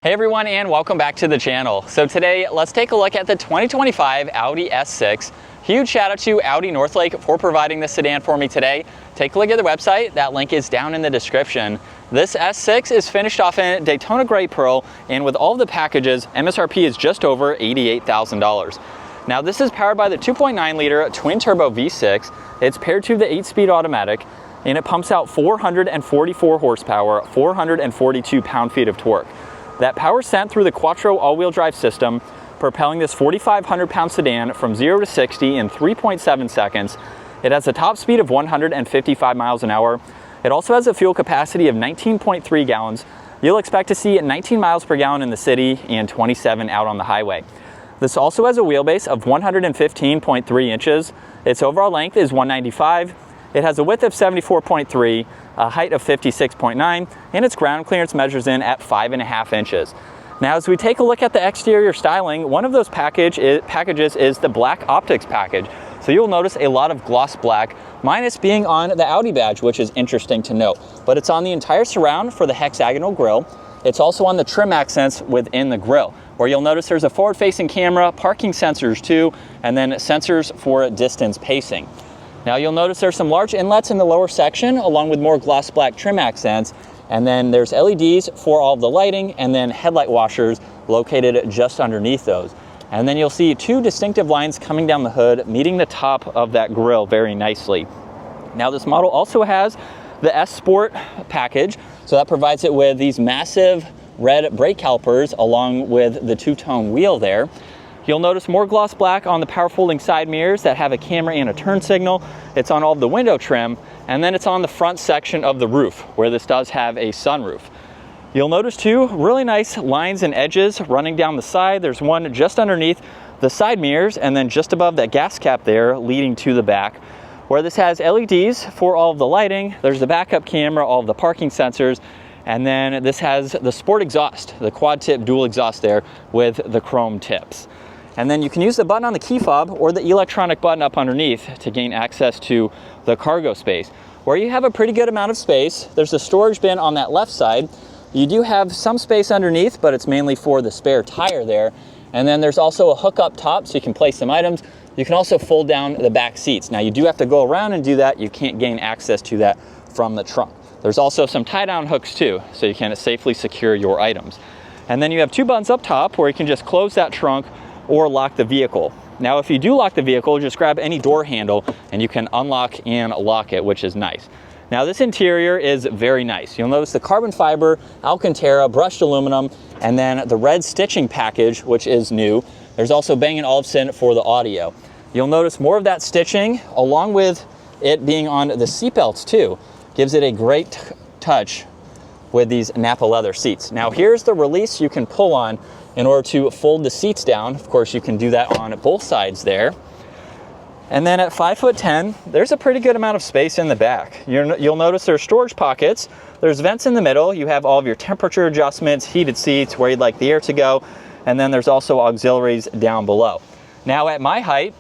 Hey everyone, and welcome back to the channel. So today, let's take a look at the 2025 Audi S6. Huge shout out to Audi Northlake for providing this sedan for me today. Take a look at the website, that link is down in the description. This S6 is finished off in Daytona Gray Pearl, and with all of the packages, MSRP is just over $88,000. Now this is powered by the 2.9 liter twin turbo V6. It's paired to the 8-speed automatic, and it pumps out 444 horsepower, 442 pound-feet of torque. That power is sent through the Quattro all-wheel drive system, propelling this 4,500-pound sedan from 0 to 60 in 3.7 seconds. It has a top speed of 155 miles an hour. It also has a fuel capacity of 19.3 gallons. You'll expect to see 19 miles per gallon in the city and 27 out on the highway. This also has a wheelbase of 115.3 inches. Its overall length is 195. It has a width of 74.3, a height of 56.9, and its ground clearance measures in at 5.5 inches. Now, as we take a look at the exterior styling, one of those packages is the black optics package. So you'll notice a lot of gloss black, minus being on the Audi badge, which is interesting to note. But it's on the entire surround for the hexagonal grille. It's also on the trim accents within the grille, where you'll notice there's a forward-facing camera, parking sensors too, and then sensors for distance pacing. Now you'll notice there's some large inlets in the lower section along with more gloss black trim accents, and then there's LEDs for all of the lighting and then headlight washers located just underneath those. And then you'll see two distinctive lines coming down the hood meeting the top of that grille very nicely. Now this model also has the S Sport package, so that provides it with these massive red brake calipers along with the two-tone wheel there. You'll notice more gloss black on the power folding side mirrors that have a camera and a turn signal. It's on all of the window trim, and then it's on the front section of the roof, where this does have a sunroof. You'll notice two really nice lines and edges running down the side. There's one just underneath the side mirrors, and then just above that gas cap there leading to the back, where this has LEDs for all of the lighting. There's the backup camera, all of the parking sensors, and then this has the sport exhaust, the quad tip dual exhaust there with the chrome tips. And then you can use the button on the key fob or the electronic button up underneath to gain access to the cargo space, where you have a pretty good amount of space. There's a storage bin on that left side. You do have some space underneath, but it's mainly for the spare tire there. And then there's also a hook up top so you can place some items. You can also fold down the back seats. Now you do have to go around and do that. You can't gain access to that from the trunk. There's also some tie down hooks too, so you can safely secure your items. And then you have two buttons up top where you can just close that trunk or lock the vehicle. Now, if you do lock the vehicle, just grab any door handle and you can unlock and lock it, which is nice. Now, this interior is very nice. You'll notice the carbon fiber, Alcantara, brushed aluminum, and then the red stitching package, which is new. There's also Bang & Olufsen for the audio. You'll notice more of that stitching, along with it being on the seatbelts too. Gives it a great touch with these Napa leather seats. Now, here's the release you can pull on in order to fold the seats down. Of course, you can do that on both sides there. And then at 5'10", there's a pretty good amount of space in the back. You'll notice there's storage pockets. There's vents in the middle. You have all of your temperature adjustments, heated seats, where you'd like the air to go. And then there's also auxiliaries down below. Now at my height,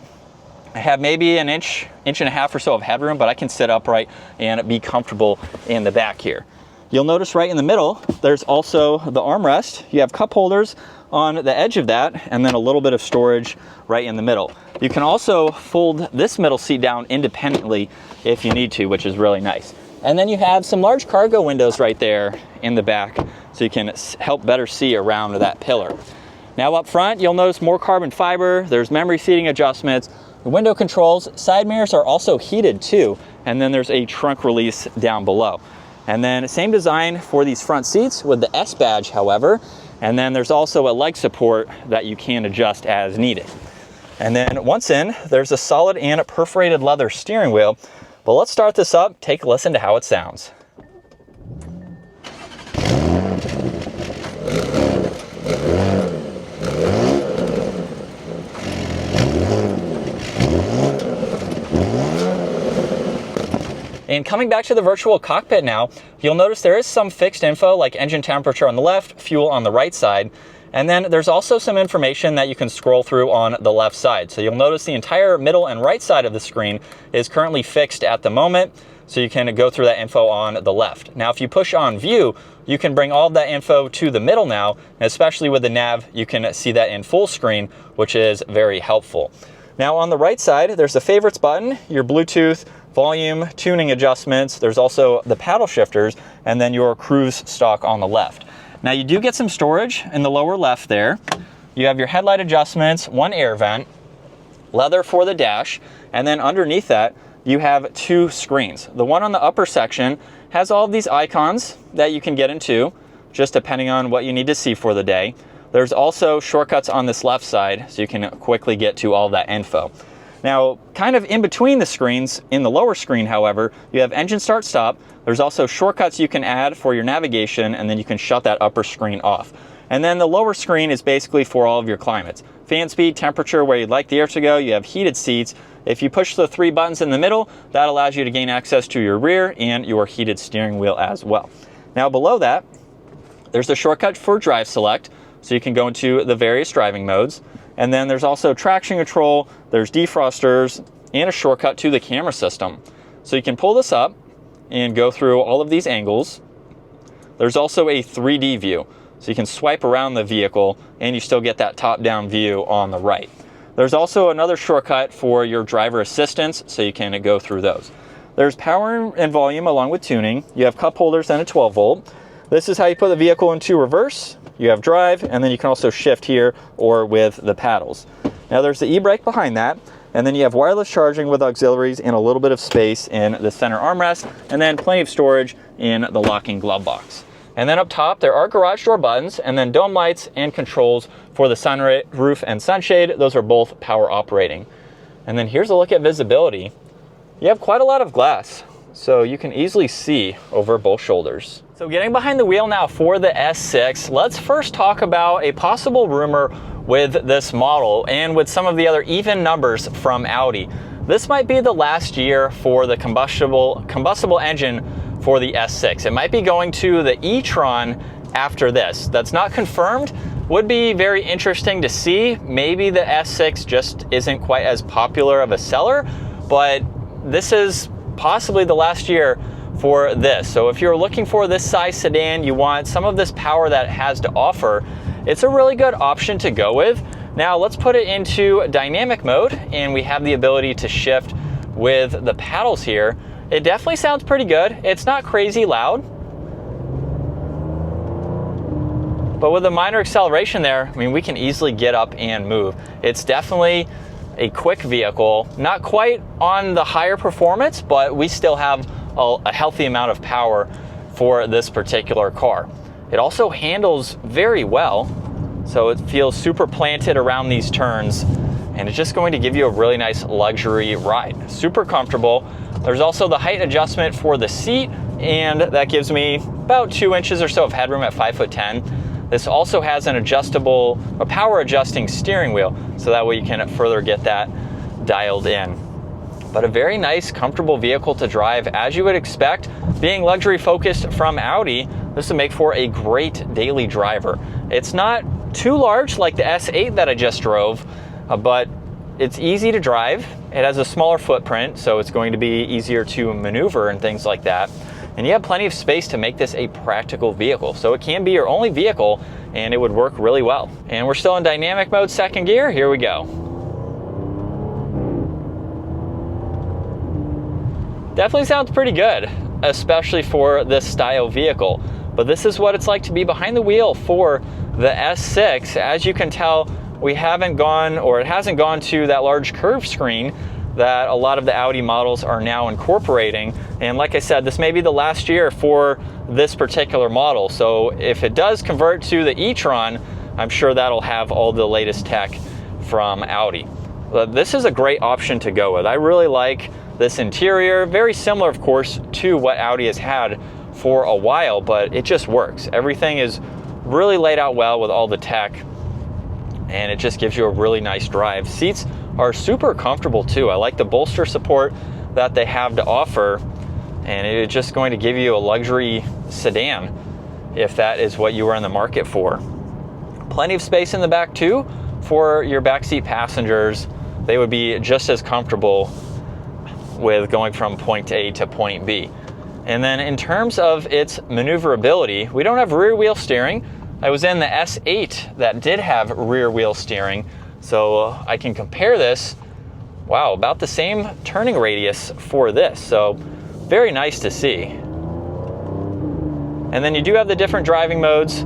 I have maybe an inch and a half or so of headroom, but I can sit upright and be comfortable in the back here. You'll notice right in the middle, there's also the armrest. You have cup holders on the edge of that, and then a little bit of storage right in the middle. You can also fold this middle seat down independently if you need to, which is really nice. And then you have some large cargo windows right there in the back, so you can help better see around that pillar. Now up front, you'll notice more carbon fiber. There's memory seating adjustments, the window controls, side mirrors are also heated too, and then there's a trunk release down below. And then same design for these front seats with the S badge, however. And then there's also a leg support that you can adjust as needed. And then once in, there's a solid and perforated leather steering wheel. But let's start this up, take a listen to how it sounds. And coming back to the virtual cockpit now, you'll notice there is some fixed info like engine temperature on the left, fuel on the right side, and then there's also some information that you can scroll through on the left side. So you'll notice the entire middle and right side of the screen is currently fixed at the moment, so you can go through that info on the left. Now, if you push on view, you can bring all of that info to the middle now, and especially with the nav, you can see that in full screen, which is very helpful. Now on the right side, there's the favorites button, your Bluetooth, volume, tuning adjustments. There's also the paddle shifters, and then your cruise stalk on the left. Now you do get some storage in the lower left there. You have your headlight adjustments, one air vent, leather for the dash, and then underneath that, you have two screens. The one on the upper section has all of these icons that you can get into, just depending on what you need to see for the day. There's also shortcuts on this left side, so you can quickly get to all that info. Now, kind of in between the screens, in the lower screen, however, you have engine start stop. There's also shortcuts you can add for your navigation, and then you can shut that upper screen off. And then the lower screen is basically for all of your climates. Fan speed, temperature, where you'd like the air to go. You have heated seats. If you push the three buttons in the middle, that allows you to gain access to your rear and your heated steering wheel as well. Now below that, there's a shortcut for drive select, so you can go into the various driving modes. And then there's also traction control, there's defrosters, and a shortcut to the camera system. So you can pull this up and go through all of these angles. There's also a 3D view, so you can swipe around the vehicle and you still get that top-down view on the right. There's also another shortcut for your driver assistance, so you can go through those. There's power and volume along with tuning. You have cup holders and a 12 volt. This is how you put the vehicle into reverse. You have drive, and then you can also shift here or with the paddles. Now there's the e-brake behind that, and then you have wireless charging with auxiliaries and a little bit of space in the center armrest, and then plenty of storage in the locking glove box. And then up top, there are garage door buttons, and then dome lights and controls for the sunroof and sunshade. Those are both power operating. And then here's a look at visibility. You have quite a lot of glass, so you can easily see over both shoulders. So getting behind the wheel now for the S6, let's first talk about a possible rumor with this model and with some of the other even numbers from Audi. This might be the last year for the combustible engine for the S6. It might be going to the E-Tron after this. That's not confirmed. Would be very interesting to see. Maybe the S6 just isn't quite as popular of a seller, but this is possibly the last year for this. So if you're looking for this size sedan, you want some of this power that it has to offer, it's a really good option to go with. Now let's put it into dynamic mode, and we have the ability to shift with the paddles here. It definitely sounds pretty good. It's not crazy loud, but with a minor acceleration there, I mean, we can easily get up and move. It's definitely a quick vehicle, not quite on the higher performance, but we still have a healthy amount of power for this particular car. It also handles very well, so it feels super planted around these turns, and it's just going to give you a really nice luxury ride. Super comfortable. There's also the height adjustment for the seat, and that gives me about 2 inches or so of headroom at 5'10". This also has an adjustable, a power adjusting steering wheel, so that way you can further get that dialed in. But a very nice, comfortable vehicle to drive, as you would expect. Being luxury focused from Audi, this would make for a great daily driver. It's not too large like the S8 that I just drove, but it's easy to drive. It has a smaller footprint, so it's going to be easier to maneuver and things like that. And you have plenty of space to make this a practical vehicle. So it can be your only vehicle, and it would work really well. And we're still in dynamic mode, second gear. Here we go. Definitely sounds pretty good, especially for this style vehicle. But this is what it's like to be behind the wheel for the S6. As you can tell, we haven't gone, or it hasn't gone to that large curved screen that a lot of the Audi models are now incorporating. And like I said, this may be the last year for this particular model. So if it does convert to the E-Tron, I'm sure that'll have all the latest tech from Audi. But this is a great option to go with. I really like this interior, very similar of course to what Audi has had for a while, but it just works. Everything is really laid out well with all the tech, and it just gives you a really nice drive. Seats are super comfortable too. I like the bolster support that they have to offer, and it's just going to give you a luxury sedan if that is what you are in the market for. Plenty of space in the back too for your backseat passengers. They would be just as comfortable with going from point A to point B. And then in terms of its maneuverability, we don't have rear wheel steering. I was in the S8 that did have rear wheel steering, so I can compare this. Wow, about the same turning radius for this, so very nice to see. And then you do have the different driving modes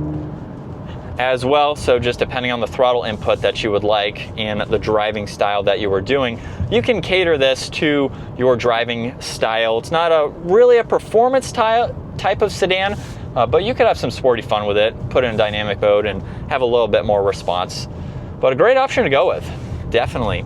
as well, so just depending on the throttle input that you would like and the driving style that you are doing, you can cater this to your driving style. It's not really a performance type of sedan, but you could have some sporty fun with it, put it in dynamic mode and have a little bit more response. But a great option to go with, definitely.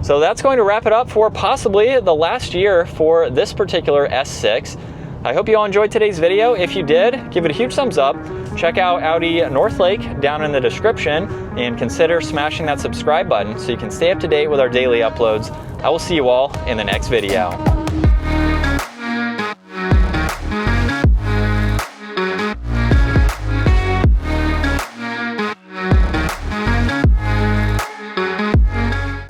So that's going to wrap it up for possibly the last year for this particular S6. I hope you all enjoyed today's video. If you did, give it a huge thumbs up. Check out Audi Northlake down in the description and consider smashing that subscribe button so you can stay up to date with our daily uploads. I will see you all in the next video.